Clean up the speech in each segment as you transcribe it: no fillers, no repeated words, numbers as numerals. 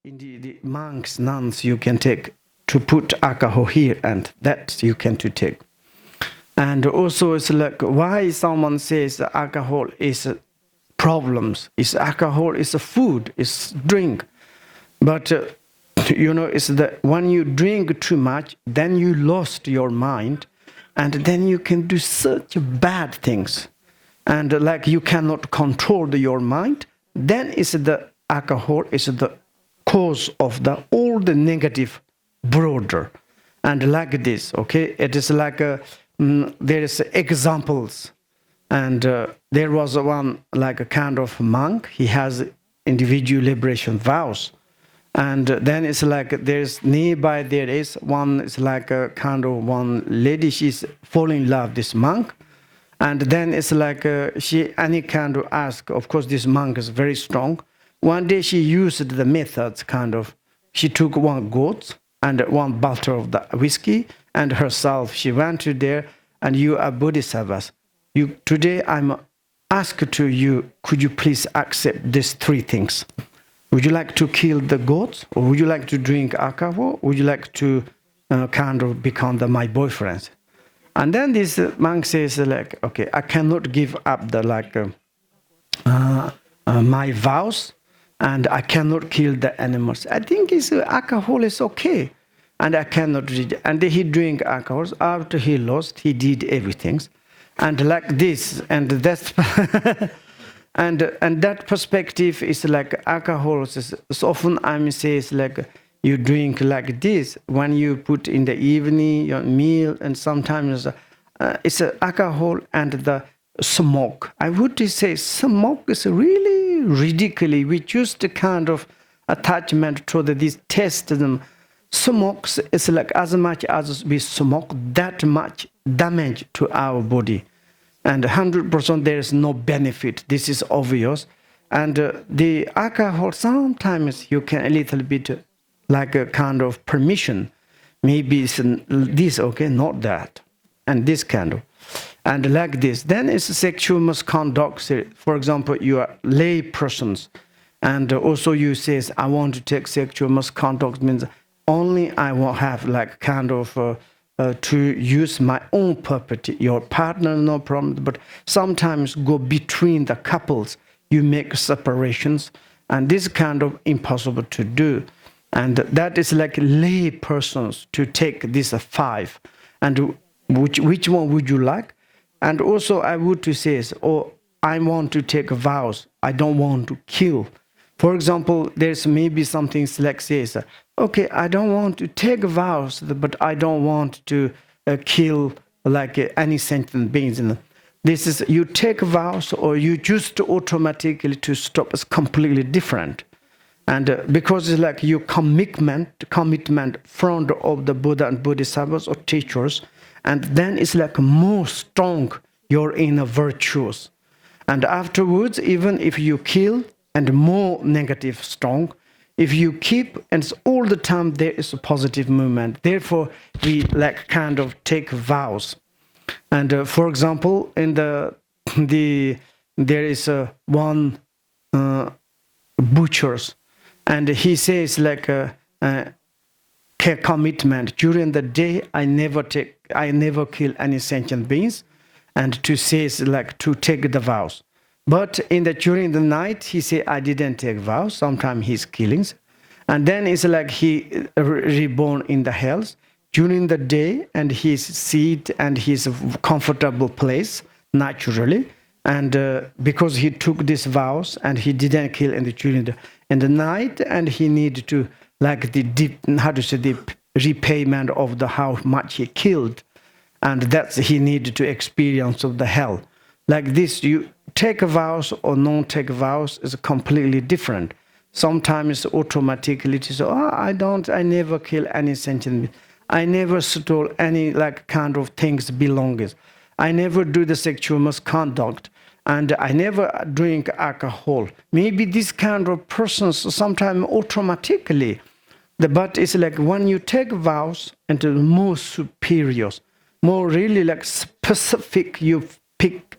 in the monks, nuns, you can take to put alcohol here, and that you can to take. And also, it's like why someone says alcohol is problems. Is alcohol is a food, is drink, but it's that when you drink too much, then you lost your mind, and then you can do such bad things, and like you cannot control your mind. Then is the alcohol is the cause of all the negative broader, and like this. Okay, it is like there is examples, and there was one like a kind of monk. He has individual liberation vows. And then it's like there's nearby there is one, it's like a kind of one lady, she's falling in love, this monk. And then it's like she any kind of ask, of course this monk is very strong. One day she used the methods kind of, she took one goat and one bottle of the whiskey and herself, she went to there, and you are bodhisattvas. Today I'm asked to you, could you please accept these three things? Would you like to kill the goats, or would you like to drink alcohol? Would you like to kind of become my boyfriend? And then this monk says, like, okay, I cannot give up my vows, and I cannot kill the animals. I think alcohol is okay, and I cannot read. And he drank alcohol. After he lost, he did everything, and like this, and that's. And that perspective is like alcohol. So often I say it's like you drink like this when you put in the evening your meal, and sometimes it's alcohol and the smoke. I would say smoke is really ridiculous. We just kind of attachment to this taste. Smoke is like as much as we smoke, that much damage to our body. And 100% there is no benefit. This is obvious. And the alcohol, sometimes you can a little bit like a kind of permission. Maybe it's this, okay, not that. And this kind of. And like this. Then it's sexual misconduct. For example, you are lay persons. And also you says, I want to take sexual misconduct, means only I will have like kind of to use my own property. Your partner, no problem, but sometimes go between the couples, you make separations, and this kind of impossible to do. And that is like lay persons to take these five. And which one would you like? And also I would to say, I want to take vows, I don't want to kill. For example, there's maybe something like says, okay, I don't want to take vows, but I don't want to kill like any sentient beings. This is, you take vows or you just automatically to stop is completely different. And because it's like your commitment front of the Buddha and Bodhisattvas or teachers, and then it's like more strong your inner virtues. And afterwards, even if you kill, and more negative strong, if you keep, and all the time there is a positive movement. Therefore, we like kind of take vows. And for example, in there is one butchers, and he says like commitment during the day. I never kill any sentient beings, and to say like to take the vows. But during the night, he say, I didn't take vows. Sometimes he's killings. And then it's like he reborn in the hells during the day, and his seat and his comfortable place, naturally. And because he took these vows and he didn't kill during the night, and he needed to, like the repayment of how much he killed. And that's he needed to experience of the hell. Like this, you take vows or non take vows is completely different. Sometimes automatically to say, I never kill any sentient. I never stole any like kind of things belongings. I never do the sexual misconduct, and I never drink alcohol. Maybe this kind of persons sometimes automatically. But it's like when you take vows into the more superiors, more really like specific, you pick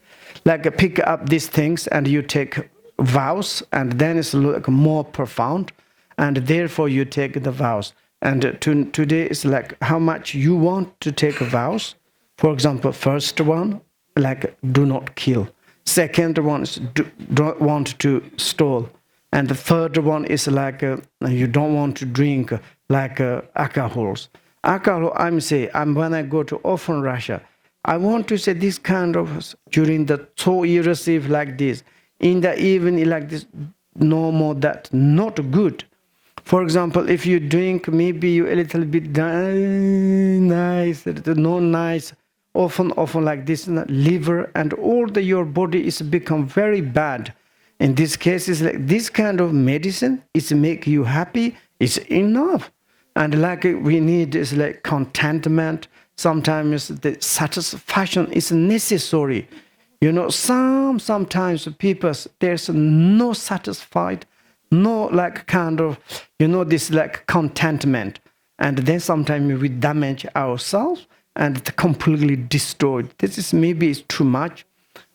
up these things and you take vows, and then it's like more profound. and therefore you take the vows. And today is like how much you want to take vows. For example, first one, like do not kill. Second one is don't want to steal. And the third one is like you don't want to drink like alcohols. Alcohol, when I go to often Russia, I want to say this kind of, during the so you receive like this, in the evening like this, no more that, not good. For example, if you drink, maybe you a little bit nice, no nice, often like this, liver and all your body is become very bad. In this case, it's like this kind of medicine is make you happy, it's enough. And like we need is like contentment. Sometimes the satisfaction is necessary. You know, sometimes people, there's no satisfied, no like kind of, you know, this like contentment. And then sometimes we damage ourselves and completely destroyed. This is maybe it's too much.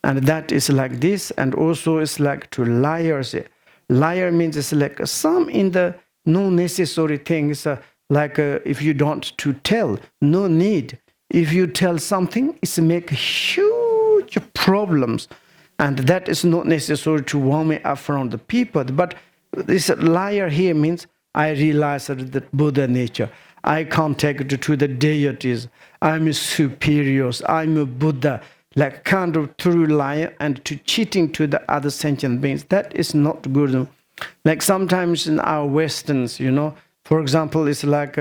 And that is like this. And also it's like to liars. Liar means it's like some in the no necessary things, if you don't to tell, no need. If you tell something, it's make huge problems. And that is not necessary to warm me up from the people. But this liar here means I realize that Buddha nature. I contact to the deities. I'm superior. I'm a Buddha. Like kind of true liar and to cheating to the other sentient beings. That is not good. Like sometimes in our Westerns, you know, for example, it's like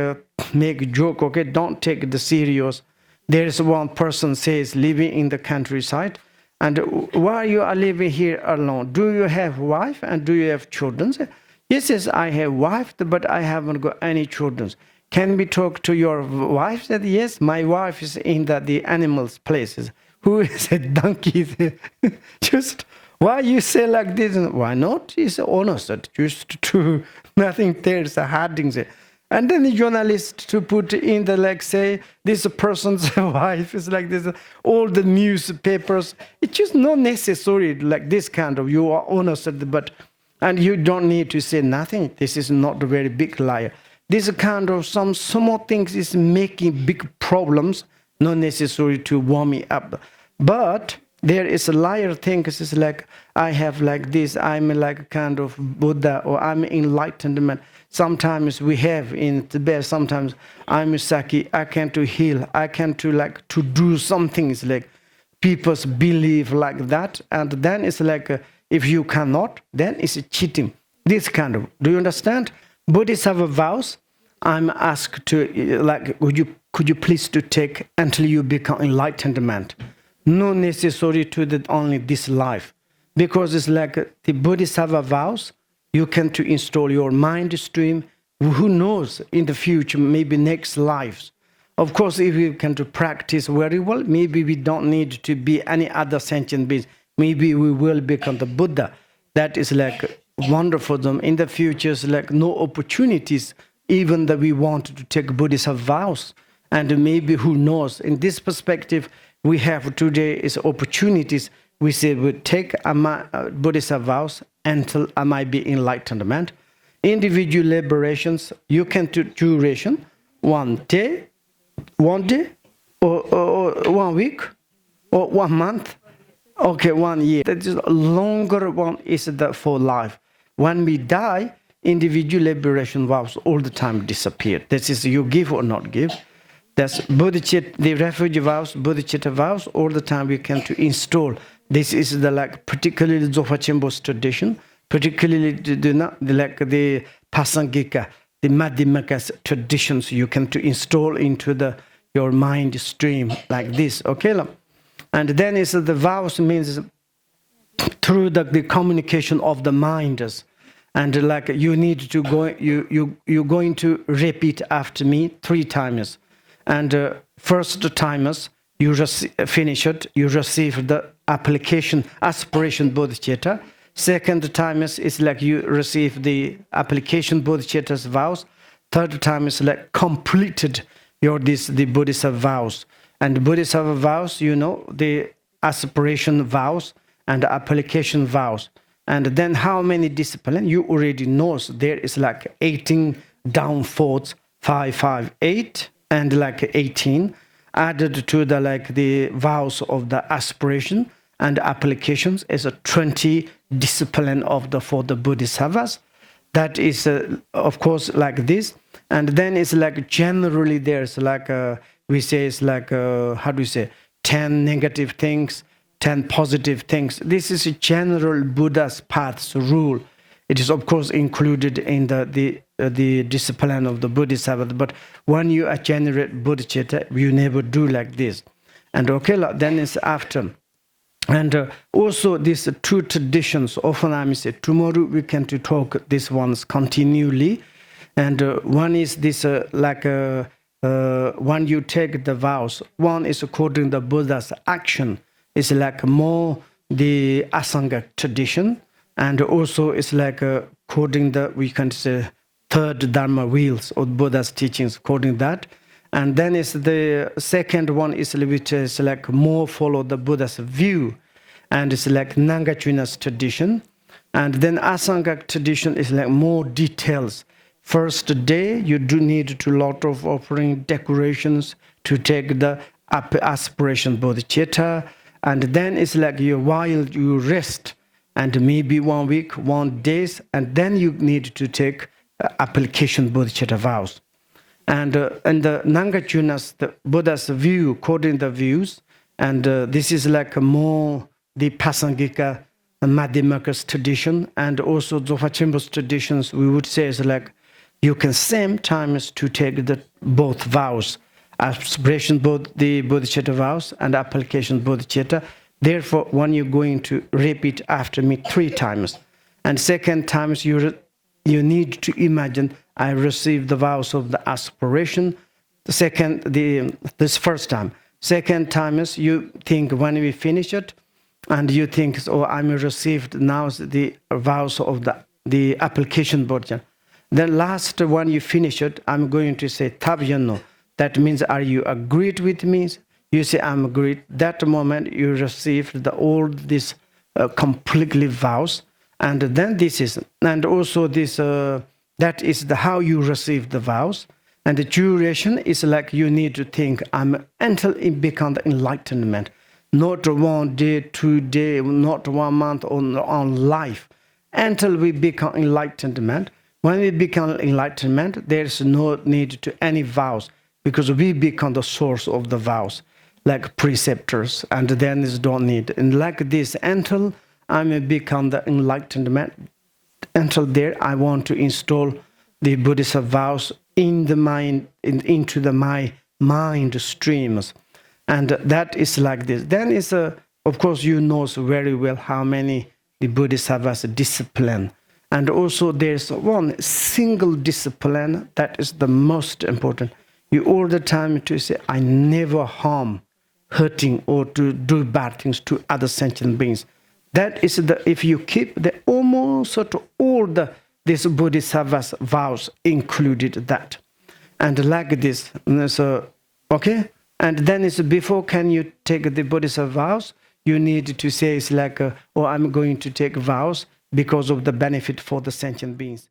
make a joke, okay, don't take it serious. There is one person says living in the countryside, and why you are living here alone? Do you have wife and do you have children? Yes, I have wife, but I haven't got any children. Can we talk to your wife? Said yes, my wife is in the animals places. Who is a donkey? Just why you say like this? Why not? He's honest. Just to nothing. There's a harding. And then the journalist to put in the like say this person's wife is like this. All the newspapers. It's just not necessary like this kind of. You are honest, but and you don't need to say nothing. This is not a very big liar. This kind of some small things is making big problems. Not necessary to warm me up. But there is a liar thing, it's like, I have like this, I'm like kind of Buddha, or I'm enlightenment. Sometimes we have in Tibet, sometimes I'm a Saki, I can to heal, I can to like to do some things like people believe like that. And then it's like, if you cannot, then it's cheating. This kind of, do you understand? Buddhists have a vows. I'm asked to, like, could you please to take until you become enlightenment? No necessary to only this life. Because it's like the Bodhisattva vows, you can to install your mind stream. Who knows, in the future, maybe next lives. Of course, if you can to practice very well, maybe we don't need to be any other sentient beings. Maybe we will become the Buddha. That is like wonderful. In the future, it's like no opportunities, even that we want to take Buddhist vows. And maybe who knows, in this perspective, we have today is opportunities. We say we take Buddhist vows until I might be enlightenment. Individual liberations, you can do duration, 1 day, or 1 week, or 1 month, okay, 1 year. That is a longer one is for life. When we die, individual liberation vows all the time disappear. This is you give or not give. That's bodhicitta, the refugee vows, bodhicitta vows, all the time we can to install. This is the like particularly Dzogpa Chenpo's tradition, particularly the Pasangika, the Madhyamaka's traditions you can to install into your mind stream like this, okay? And then is the vows means through the communication of the minds. And like you need to go, you're going to repeat after me 3 times. And first timers, you finish it, you receive the application, aspiration bodhicitta. Second time is like you receive the application bodhicitta's vows. Third time is like completed the Bodhisattva vows. And Bodhisattva vows, you know, the aspiration vows and the application vows. And then how many discipline? You already know there is like 18 down fourths, 5, 5, 8, and like 18 added to the like the vows of the aspiration and applications is a 20 discipline of the for the Bodhisattvas. That is of course like this. And then it's like generally there's like we say it's like how do we say 10 negative things, 10 positive things. This is a general Buddha's path's rule. It is of course included in the discipline of the Bodhisattva. But when you are generate bodhicitta, you never do like this. And okay, then it's after. And also these two traditions. Often I say tomorrow we can to talk these ones continually. And one is this when you take the vows, one is according to the Buddha's action. It's like more the Asanga tradition, and also it's like according the we can say third Dharma wheels of Buddha's teachings, according that. And then is the second one is which is like more follow the Buddha's view, and it's like Nangachina's tradition. And then Asanga tradition is like more details. First day, you do need to lot of offering decorations to take the aspiration bodhicitta. And then it's like while you rest, and maybe 1 week, 1 days, and then you need to take application bodhicitta vows. And the Nangachina's, the Buddha's view, according to the views, and this is like more the Pasangika Madhyamaka's tradition, and also Dzogpa Chenpo's traditions, we would say is like you can same times to take the both vows, aspiration both the bodhicitta vows and application bodhicitta. Therefore, when you're going to repeat after me 3 times, and second times you need to imagine I received the vows of the aspiration. This first time. Second time is you think when we finish it, and you think, oh, I'm received now the vows of the application bodhicitta. Then last when you finish it, I'm going to say tabyano. That means, are you agreed with me? You say, I'm agreed. That moment you received all this completely vows. And then this is, and also this, that is the how you receive the vows. And the duration is like you need to think, I'm until it becomes enlightenment. Not 1 day, 2 days, not 1 month on life. Until we become enlightenment. When we become enlightenment, there is no need to any vows, because we become the source of the vows, like preceptors, and then is don't need. And like this, until I may become the enlightenment, until there I want to install the Buddhist vows in the mind, into my mind streams. And that is like this. Then is of course you know very well how many the Bodhisattvas discipline. And also there's one single discipline that is the most important. You all the time to say, I never harm, hurting, or to do bad things to other sentient beings. That is if you keep the almost sort of all this Bodhisattva's vows included that. And like this, so, okay? And then it's before can you take the Bodhisattva vows, you need to say it's like, oh, I'm going to take vows because of the benefit for the sentient beings.